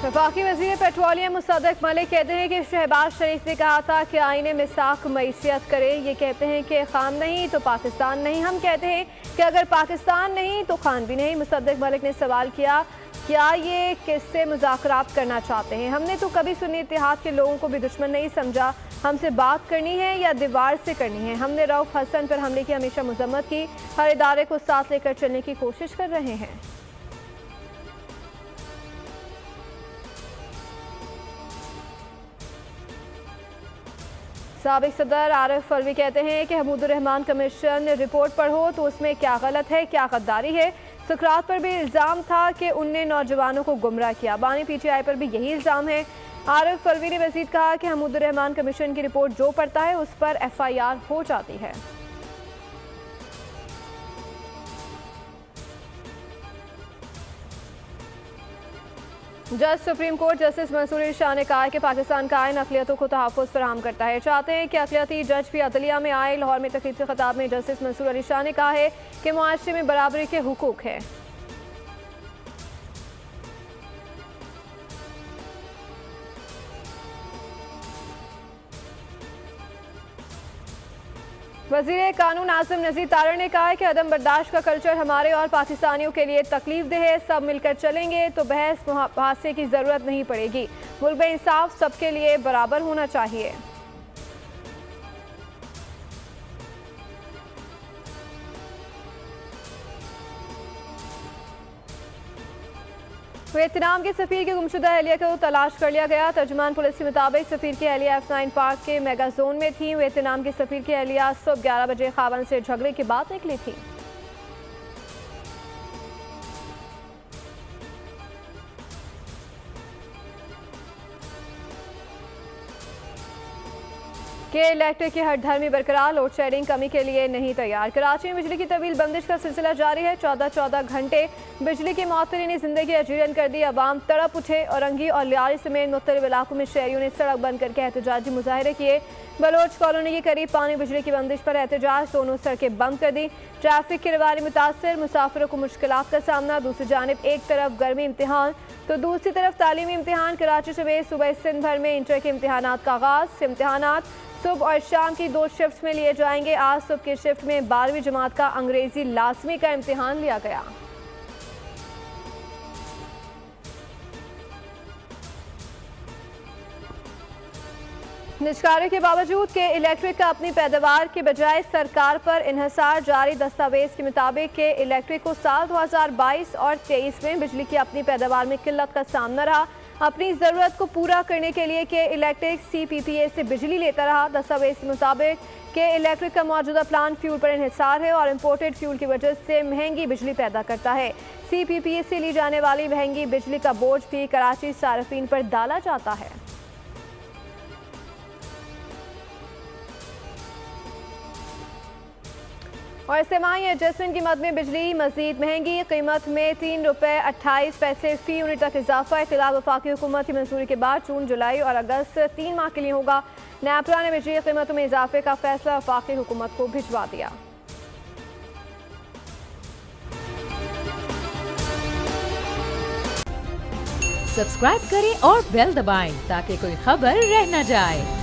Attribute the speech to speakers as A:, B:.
A: वफाकी वज़ीर पेट्रोलियम मुसद्दक मलिक कहते हैं कि शहबाज शरीफ ने कहा था कि आईने मिसाक मईशियत करे। ये कहते हैं कि खान नहीं तो पाकिस्तान नहीं। हम कहते हैं कि अगर पाकिस्तान नहीं तो खान भी नहीं। मुसद्दक मलिक ने सवाल किया, क्या ये किससे मुज़ाकरात करना चाहते हैं? हमने तो कभी सुन्नी इत्तेहाद के लोगों को भी दुश्मन नहीं समझा। हमसे बात करनी है या दीवार से करनी है। हमने रऊफ हसन पर हमले की हमेशा मजम्मत की। हर इदारे को साथ लेकर चलने की कोशिश कर रहे हैं। साबिक सदर आरिफ अलवी कहते हैं कि हमीदुर रहमान कमीशन रिपोर्ट पढ़ो तो उसमें क्या गलत है, क्या गद्दारी है। सुकरात पर भी इल्ज़ाम था कि उनने नौजवानों को गुमराह किया। बानी पीटीआई पर भी यही इल्ज़ाम है। आरिफ अलवी ने मज़ीद कहा कि हमीदुर रहमान कमीशन की रिपोर्ट जो पढ़ता है उस पर FIR हो जाती है। जज supreme court justice Mansoor Ali Shah ने कहा कि पाकिस्तान का आइन अक़लियतों को तहफ़्फ़ुज़ फराहम करता है। चाहते हैं कि अक़लियती जज भी अदलिया में आए। लाहौर में तक़रीर के ख़िताब में जस्टिस मंसूर अली शाह ने कहा है कि मुआशरे में बराबरी के हुकूक हैं। वज़ीर कानून आज़म नज़ीर तारड़ ने कहा है कि अदम बर्दाश्त का कल्चर हमारे और पाकिस्तानियों के लिए तकलीफ देह है। सब मिलकर चलेंगे तो बहस मुहासे की ज़रूरत नहीं पड़ेगी। मुल्क में इंसाफ सबके लिए बराबर होना चाहिए। वियतनाम के सफीर की गुमशुदा अहलिया को तलाश कर लिया गया। तर्जुमान पुलिस के मुताबिक सफीर की अहलिया F9 पार्क के मेगा जोन में थी। वियतनाम के सफीर की अहलिया सुबह 11 बजे खावन से झगड़े के बाद निकली थी। के इलेक्ट्रिक की हड़धर्मी बरकरार। लोड शेडिंग कमी के लिए नहीं तैयार। कराची में बिजली की तवील बंदिश का सिलसिला जारी है। 14 घंटे बिजली की मअतली ने जिंदगी अजीरन कर दी। अवाम तड़प उठे। औरंगी और लियारी समेत मुख्तलिफ इलाकों में शहरियों ने सड़क बंद करके एहतजाजी मुजाहरे किए। बलोच कॉलोनी के करीब पानी बिजली की बंदिश पर एहतजाज। दोनों सड़कें बंद कर दी। ट्रैफिक की रवानी मुतासर। मुसाफिरों को मुश्किलात का सामना। दूसरी जानिब एक तरफ गर्मी इम्तिहान तो दूसरी तरफ तालीमी इम्तिहान। कराची समेत सुबह सिंध भर में इंटर के इम्तिहानात का आगाज। इम्तिहानात सुबह और शाम की 2 शिफ्ट में लिए जाएंगे। आज सुबह की शिफ्ट में 12वीं जमात का अंग्रेजी लाजमी का इम्तिहान लिया गया। निजकारों के बावजूद के इलेक्ट्रिक का अपनी पैदावार के बजाय सरकार पर इन्हिसार जारी। दस्तावेज के मुताबिक के इलेक्ट्रिक को साल 2022 और 23 में बिजली की अपनी पैदावार में किल्लत का सामना रहा। अपनी ज़रूरत को पूरा करने के लिए के इलेक्ट्रिक CPPA से बिजली लेता रहा। दस्तावेज के मुताबिक के इलेक्ट्रिक का मौजूदा प्लान फ्यूल पर इन्हिसार है और इम्पोर्टेड फ्यूल की वजह से महंगी बिजली पैदा करता है। CPPA से ली जाने वाली महंगी बिजली का बोझ भी कराची सार्फिन पर डाला जाता है। और सेमाई एडजस्टमेंट की मद में बिजली मजीद महंगी। कीमत में ₹3.28 फी यूनिट तक इजाफा। खिलाफ वफाकी हुकूमत की मंजूरी के बाद जून, जुलाई और अगस्त 3 माह के लिए होगा। नेपरा ने बिजली कीमतों में इजाफे का फैसला वफाकी हुकूमत को भिजवा दिया।
B: सब्सक्राइब करें और बेल दबाएं ताकि कोई खबर रह न जाए।